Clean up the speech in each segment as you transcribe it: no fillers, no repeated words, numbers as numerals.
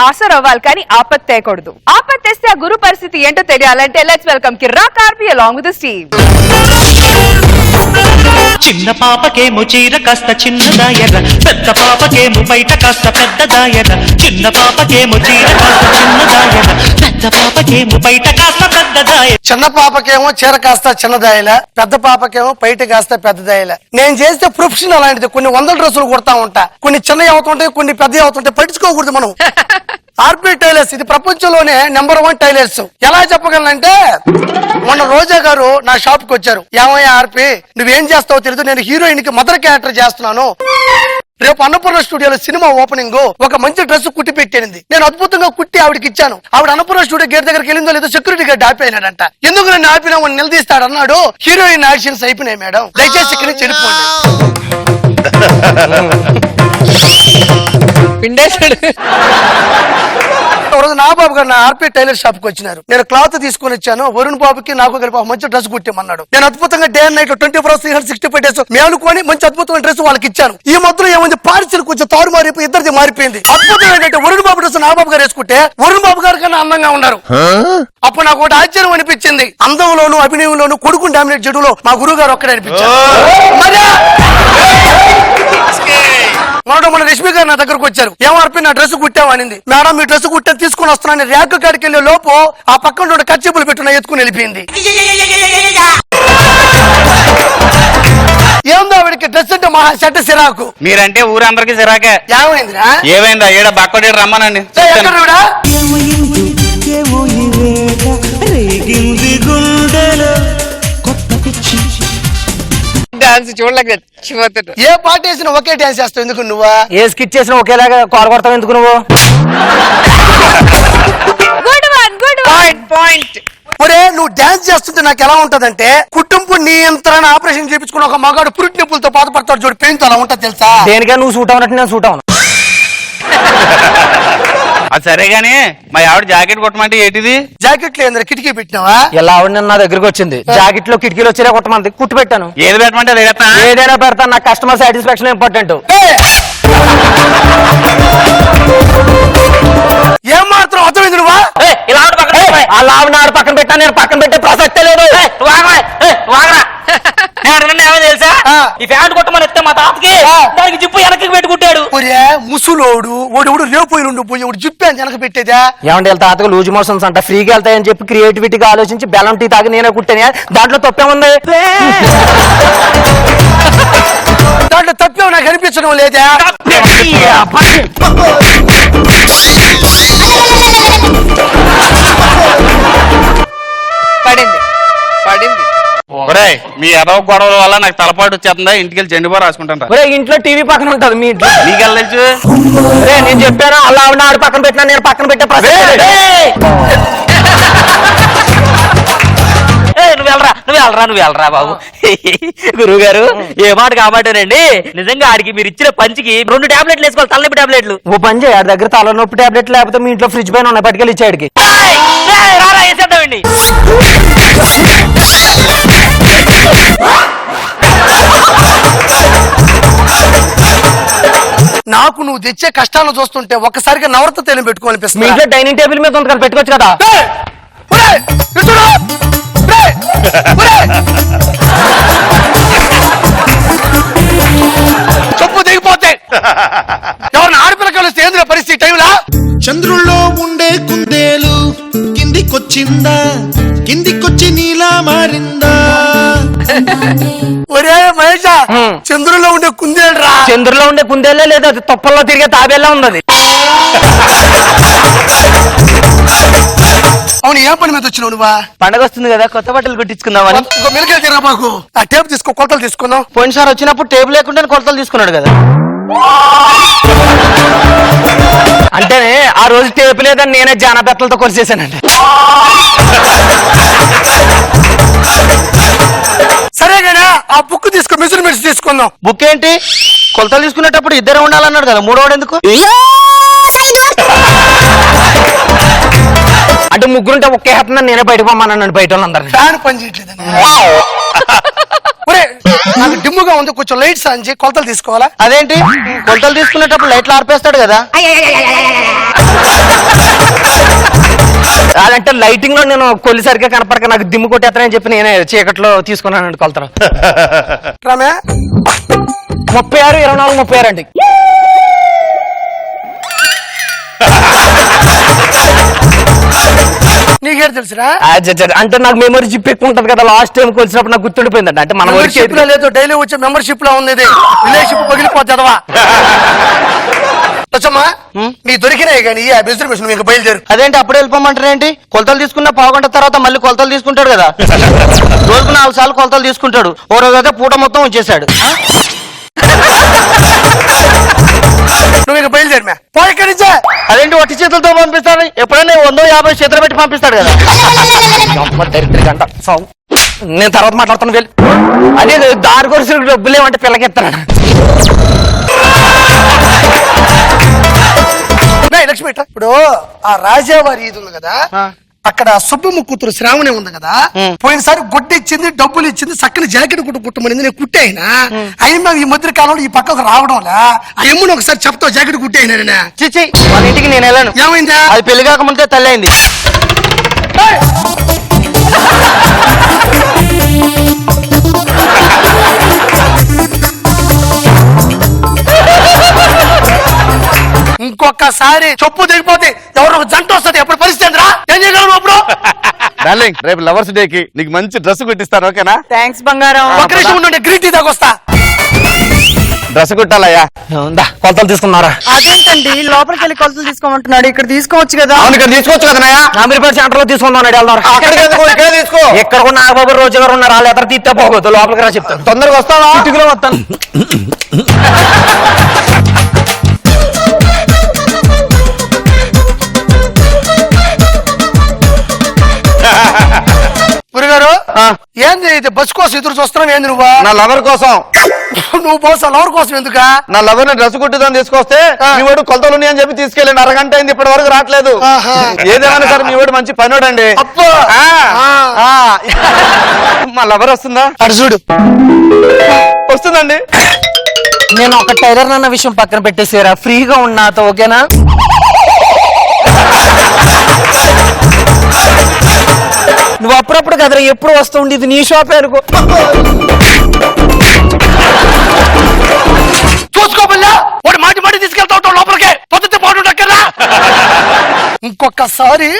ఆసర్ అవ్వాలి కానీ ఆపత్ తేయకూడదు. ఆపత్ తెస్తే ఆ గురు పరిస్థితి ఏంటో తెలియాలంటే let's welcome Kiraak RP along with this team. చిన్న పాపకేమో చీర కాస్త చిన్నదాయర, పెద్ద పాపకేమో బయట కాస్త పెద్దదాయర. చిన్న పాపకేమో చీర కాస్త చిన్నదాయర, పెద్ద పాపకేమో బయట కాస్త పెద్దదాయర. చిన్న పాపకేమో చీర కాస్త చిన్నదాయల, పెద్ద పాపకేమో బయట కాస్త పెద్దదాయల. నేను చేస్తే ప్రొఫెషన్ అలాంటిది. కొన్ని వందల డ్రెస్సులు కుడతా ఉంటా, కొన్ని చిన్నవి అవుతుంటాయి, కొన్ని పెద్దవి అవుతుంటాయి. పట్టించుకోకూడదు మనం. ఆర్పి టైలర్స్ ఇది ప్రపంచంలోనే నెంబర్ 1 టైలర్స్. ఎలా చెప్పగలనంటే మొన్న రోజా గారు నా షాప్ కి వచ్చారు. ఏమయ్యా ఆర్పి నువ్వేం చేస్తావో తెలియదు, నేను హీరోయిన్ కి మదర్ క్యారెక్టర్ చేస్తున్నాను, రేపు అన్నపూర్ణ స్టూడియోలో సినిమా ఓపెనింగ్, ఒక మంచి డ్రెస్ కుట్టి పెట్టింది. నేను అద్భుతంగా కుట్టి ఆవిడకి ఇచ్చాను. ఆవిడ అన్నపూర్ణ స్టూడియో గేట్ దగ్గరికి వెళ్ళిందో లేదో సెక్యూరిటీ గార్డ్ ఆపినాడంట. ఎందుకు నన్ను ఆపినావు అని నిలదీస్తాడు అన్నాడు. హీరోయిన్ యాక్షన్స్ అయిపోయినాయి మేడం, దయచేసి ఇక్కడి నుంచి వెళ్ళిపోండి. నా బాబు గారు నా ఆర్పి టైలర్ షాప్ కి వచ్చినారు. నేను క్లాత్ తీసుకుని వచ్చాను. వరుణ్ బాబుకి నాకు కలిపి మంచి డ్రెస్ కుట్టామన్నాడు. నేను అద్భుతంగా day and night 24 hours 365 days మేలుకొని మంచి అద్భుతమైన డ్రెస్ వాళ్ళకి ఇచ్చాను. ఈ మధ్యలో ఏమైంది పార్సల్ కొంచెం తారు మారిపోయి ఇద్దరిది మారిపోయింది. అద్భుతం ఏంటంటే వరుణ్ బాబు డ్రెస్ నా బాబు గారు వేసుకుంటే వరుణ్ బాబు గారి కన్నా అందంగా ఉన్నారు. అప్పుడు నాకు ఒకటి ఆశ్చర్యం అనిపించింది. అందంలోను అభినయంలోను కొడుకుని డామినేట్ చేయడంలో మా గురువు గారు ఒక్కడే అనిపించారు. మన రష్మి గారు నా దగ్గరకు వచ్చారు. ఏమార్పి నా డ్రెస్ కుట్టామనింది. మేడం మీ డ్రెస్ కుట్టే తీసుకుని వస్తున్నాను. ర్యాక్ కాడికి వెళ్ళే లోపు ఆ పక్కన కచ్చిపులు పెట్టున ఎత్తుకుని వెళ్ళిపోయింది. ఏందో ఆవిడకి డ్రెస్ అంటే మహా చెడ్డ సిరాకు. మీరంటే ఊరందరికి సిరాకే. ఏమైందిరా? ఏమైందా? ఏడ బక్కడే రమ్మనండి. ఏ పాట వేసినా ఒకే డాన్స్ చేస్తావు ఎందుకు నువ్వు? ఏ స్కిట్ చేసినా ఒకేలాగా కాల్ కొడతావు ఎందుకు నువ్వు? ఒరే నువ్వు డాన్స్ చేస్తుంటే నాకు ఎలా ఉంటదంటే కుటుంబ నియంత్రణ ఆపరేషన్ చేయించుకున్న ఒక మగాడు పురిటి నొప్పులతో బాధపడతాడు చూడు, పెయిన్ తో అలా ఉంటది తెలుసా? దేనికైనా నువ్వు సూట్ అవునట్టు నేను సూట్ అవును. అది సరే గానీ మా ఆవిడ జాకెట్ కుట్టమంటే ఏంటిది? జాకెట్ లేదు కిటికీ పెట్టినావా? ఇలా ఆవిడ నా దగ్గరికి వచ్చింది. జాకెట్ లో కిటికీలు వచ్చేలా కుట్టమంది, కుట్టి పెట్టాను. ఏది పెట్టమంటే అది పెడతా. ఏదైనా పెడతాను, నాకు కస్టమర్ సాటిస్ఫాక్షన్ ఇంపార్టెంట్. ఏం మాత్రం అర్థమైంది నువ్వా? అలా ఆవిడ ఆవిడ పక్కన పెట్టా, నేను పక్కన పెట్టే ప్రసక్తే లేదు. తెలుసా ఈ ప్యాంట్ కొట్టమని ఇస్తే మా తాతకి దానికి జిప్పు వెనక్కి పెట్టుకుంటాడు. ముసులోడు ఓడు రేపోయి ఉండు పోయి జిప్పు అని వెనక పెట్టేదా? ఏమంటే వీళ్ళ తాతకు లూజ్ మోషన్స్ అంట, ఫ్రీగా వెళ్తాయని చెప్పి క్రియేటివిటీగా ఆలోచించి బెల్లం టీ తాగి నేనే కుట్టాను. దాంట్లో తప్పేముంది? దాంట్లో తప్పేమో నాకు అనిపించడం లేదా? పడింది పడింది. ఒరేయ్ మీ ఎదవ గొడవల వల్ల నాకు తలపాటు వచ్చేస్తుందా? ఇంటికి వెళ్ళి జెండుబా రాసుకుంటాను. ఒరే ఇంట్లో టీవీ పక్కన ఉంటది మీ ఇంట్లో. నీకెళ్ళ తెలుసు? నేను చెప్పాను అలా ఆవిడ ఆవిడ పక్కన పెట్టినా, నేను పక్కన పెట్టే ప్రసక్తే. నువ్వు వెళ్ళరా బాబు. గురువు గారు ఏ మాట కామాటేనండి. నిజంగా ఆడికి మీరు ఇచ్చిన పంచికి 2 టాబ్లెట్లు వేసుకోవాలి, తలనొప్పి టాబ్లెట్లు. ఓ పని చేయి, ఆడి దగ్గర తలనొప్పి టాబ్లెట్ లేకపోతే మీ ఇంట్లో ఫ్రిడ్జ్ పైన ఉన్నాయి, పట్టుకెళ్ళి ఇచ్చాడికి. వేసేద్దామండి. నాకు నువ్వు తెచ్చే కష్టాలు చూస్తుంటే ఒక్కసారిగా నవరత తేలిం పెట్టుకోవాలనిపిస్తుంది. మీ ఇంట్లో డైనింగ్ టేబుల్ మీద ఉంది కదా, పెట్టుకోవచ్చు కదా. చెప్పు దిగిపోతే ఎవరిని ఆడపిల్లకాయలు సేంద్ర పరిస్థితి టైంలా. చంద్రుల్లో ఉండే కుందేలు కిందికొచ్చిందా, కిందికొచ్చి నీలా మారిందా? ఒరే మహేష, చంద్రుల్లో ఉండే కుందేలు రా. చంద్రులో ఉండే కుందేలే లేదు, అది తొప్పల్లో తిరిగే తాబేలా ఉన్నది. అవును ఏ పని మీద వచ్చినావు నువ్వా? పండగ వస్తుంది కదా, కొత్త బట్టలు కుట్టించుకుందామని. మిలకలు తిరా మాకు. ఆ టేప్ తీసుకో, కొలతలు తీసుకుందాం. పోయినసారి వచ్చినప్పుడు టేబుల్ లేకుండా కొలతలు తీసుకున్నాడు కదా. అంటే ఆ రోజు టేపు లేదని నేనే జానబెత్తలతో కొలిసేసానండి. సరే కదా ఆ బుక్ తీసుకో, మెజర్మెంట్స్ తీసుకుందాం. బుక్ ఏంటి? కొలతలు తీసుకునేటప్పుడు ఇద్దరే ఉండాలన్నాడు కదా, మూడోడు ఎందుకు? అంటే ముగ్గురుంటే ఒకే హత్తుందని నేనే బయట పోమన్నాను బయట వాళ్ళందరినీ. ఫ్యాన్ పని చేయట్లేదని. నాకు డిమ్ముగా ఉంది, కొంచెం లైట్స్ అని కొలతలు తీసుకోవాలా? అదేంటి కొలతలు తీసుకునేటప్పుడు లైట్లు ఆర్పేస్తాడు కదా. అదంటే లైటింగ్ లో నేను కొల్లి సరిగ్గా కనపడక నాకు దిమ్ము కొట్టేస్తానని చెప్పి నేనే చీకట్లో తీసుకున్నానండి కొలతలు. రామే 36, 24, 36 అండి. నీకేడు తెలుసురా? అంటే నాకు మెమరీ చిప్ ఎక్కువ ఉంటది కదా, లాస్ట్ టైం కొలిసినప్పుడు నాకు గుర్తుండిపోయిందండి. అంటే మన మెంబర్షిప్ లో లేదు, డైలీ వచ్చే మెంబర్షిప్ లో ఉంది ఇది. రిలేషన్షిప్ పగిలిపోతుందవా? వచ్చమ్మా నీ దొరికినాయి కానీ ఆ బిజినెస్ మీకు బయలుదేరు. అదేంటి అప్పుడే వెళ్ళిపోమంటారు ఏంటి? కొలతలు తీసుకున్న పావుగంట తర్వాత మళ్ళీ కొలతలు తీసుకుంటాడు కదా. రోజుకు 4 సార్లు కొలతలు తీసుకుంటాడు. ఓ రోజు అయితే పూట మొత్తం ఉంచేశాడు. నువ్వు ఇక బయలుదేరు మే. పో ఇక్కడి నుంచే. అదేంటి ఒట్టి చేతులతో పంపిస్తాను? ఎప్పుడైనా 150 చేతులు పెట్టి పంపిస్తాడు కదా. దరిద్రగంట సావు. నేను తర్వాత మాట్లాడుతాను వెళ్ళి. అదే దారి కొరిసి డబ్బులు ఏమంటే పిల్లకెత్తాడు. లక్ష్మి ఇప్పుడు ఆ రాజావారి ఇది ఉంది కదా, అక్కడ సుబ్బమ్మ కూతురు శ్రావణి ఉంది కదా, పోయినసారి గుడ్డ ఇచ్చింది, డబ్బులు ఇచ్చింది, చక్కని జాకెట్ కుట్టమనింది. నేను కుట్టేయినా అయ్యమ్మ ఈ మధ్య కాలంలో ఈ పక్కకు రావడంలా అయ్యమ్మని ఒకసారి చెప్తావు జాకెట్ కుట్టేయినా నేను. చిచ్చి వాళ్ళ ఇంటికి నేను వెళ్ళాను. ఏమైందా? అది పెళ్లి కాకముందే తల్లి అయింది. ఇంకొకసారి చెప్పు దిగిపోతే ఎవరో ఒక జంట వస్తుంది. ఎప్పుడు పరిస్థితి రా ఏం చేయగలరు అప్పుడు? డార్లింగ్ రేపు లవర్స్ డే కి నీకు మంచి డ్రెస్ కుట్టిస్తాను, ఓకేనా? థ్యాంక్స్ బంగారం. ఒక్క నిమిషం ఉండండి, గ్రీన్ టీ దాకొస్తా. డ్రెస్ కుట్టాలయ్యా. కొలతలు తీసుకున్నారా? అదేంటండి లోపలికి వెళ్ళి కొలతలు తీసుకోమంటున్నాడు, ఇక్కడ తీసుకోవచ్చు కదా. అవును ఇక్కడ తీసుకోవచ్చు కదనయ్యా. అమీర్పేట సెంటర్ లో తీసుకుందాం. ఇక్కడ తీసుకో. ఎక్కడ కూడా నాగబాబు రోజు గారు ఉన్నారు. వాళ్ళు ఎక్కడ తీస్తే పోకూడదు. లోపలికి రా చెప్తాను. తొందరగా వస్తావా? ఇటుకలో వస్తాను. గురుగారు ఏంది ఇది బస్ కోసం ఎదురు చూస్తున్నావు? ఏంది నువ్వు? నా లవర్ కోసం. నువ్వు బోసా లవర్ కోసం ఎందుకా? నా లవర్ ని డ్రెస్ కుట్టిదని తీసుకొస్తే మీ వాడు కొలతలు ఉన్నాయని చెప్పి తీసుకెళ్ళండి. అరగంట అయింది ఇప్పటి వరకు రావట్లేదు. ఏదేమైనా సరే మీ వాడు మంచి పనోడండి. అబ్బో మా లవర్ వస్తుందా? అటు చూడు. వస్తుందండి. నేను ఒక టైలర్ అన్న విషయం పక్కన పెట్టేసారా, ఫ్రీగా ఉన్నాతో ఓకేనా? నువ్వు అప్పుడప్పుడు కదరా ఎప్పుడు వస్తూ ఉండేది నీ షాపే అనుకో. చూసుకోబల్లా వాడు మాటి మాటి తీసుకెళ్తా ఉంటావు లోపలికి. పొద్దుతే పాటు డక్కర్లా. ఇంకొకసారి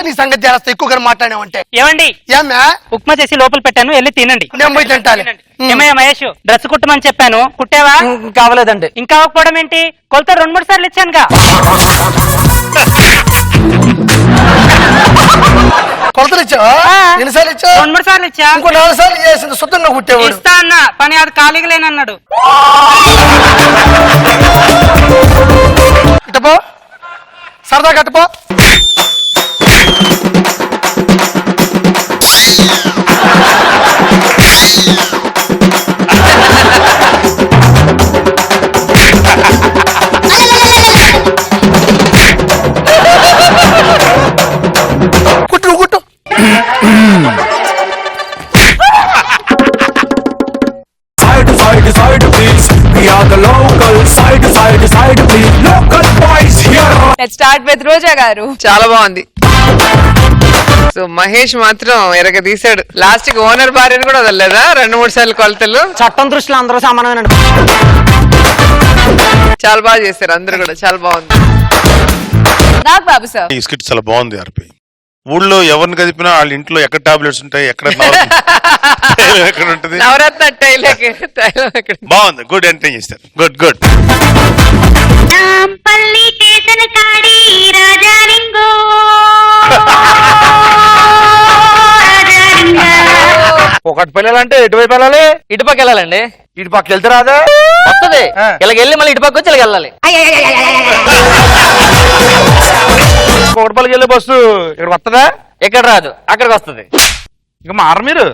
నీ సంగతి చేస్తా ఎక్కువగా మాట్లాడావంటే. ఏమండి ఏమ్మా? ఉప్మా చేసి లోపల పెట్టాను, వెళ్ళి తినండి. నేను పోయి తింటాలి. ఏమయ్యా మహేష్, డ్రెస్ కుట్టమని చెప్పాను, కుట్టావా? కావలేదండి. ఇంకా అవ్వకపోవడం ఏంటి? కొలత 2-3 సార్లు ఇచ్చానుగా. కొలతలు ఇచ్చావా? ఎన్నిసార్లు ఇచ్చావు? 2-3 సార్లు ఇచ్చా. ఇంకో 4 సార్లు చేసింది శుద్ధంగా కుట్టేవాడు. ఇస్తా అన్న పని అది ఖాళీగా లేనన్నాడు. ఇటపో సరదా కట్టపో. కుట్టు కుట్టు. Side please, we are the local. Side please, local boys here. Let's start with Roja garu. చాలా బాగుంది. సో మహేష్ మాత్రం ఎరగ తీసాడు. లాస్ట్ కి ఓనర్ భార్యను కూడా వదలలేదా? 2-3 సార్లు కొలతలు. చట్టం దృష్టిలో అందరూ సమానమేనండి. చాలా బాగా చేశారు అందరు కూడా, చాలా బాగుంది. నాగబాబు సార్. ఈ స్కిట్ చాలా బాగుంది. ఆర్పి ఊళ్ళో ఎవరిని కదిపినా వాళ్ళ ఇంట్లో ఎక్కడ టాబ్లెట్స్ ఉంటాయి, ఎక్కడ ఎక్కడ ఉంటుంది, నవరత్న టైలర్ బాగుంది. గుడ్ ఎంటర్టైన్ చేస్తారు. Good good. ఒకటి పిల్లలంటే ఎటువైపు వెళ్ళాలి? ఇటుపక్క వెళ్ళాలండి. ఇటు పక్క వెళ్తే రాదా? వస్తుంది. ఇలాగ వెళ్ళి మళ్ళీ ఇటుపక్క వచ్చి ఇలాగ వెళ్ళాలి. కోటపల్లికి వెళ్ళే బస్సు ఇక్కడ వస్తుందా? ఎక్కడ రాదు, అక్కడికి వస్తుంది. ఇక మారు మీరు.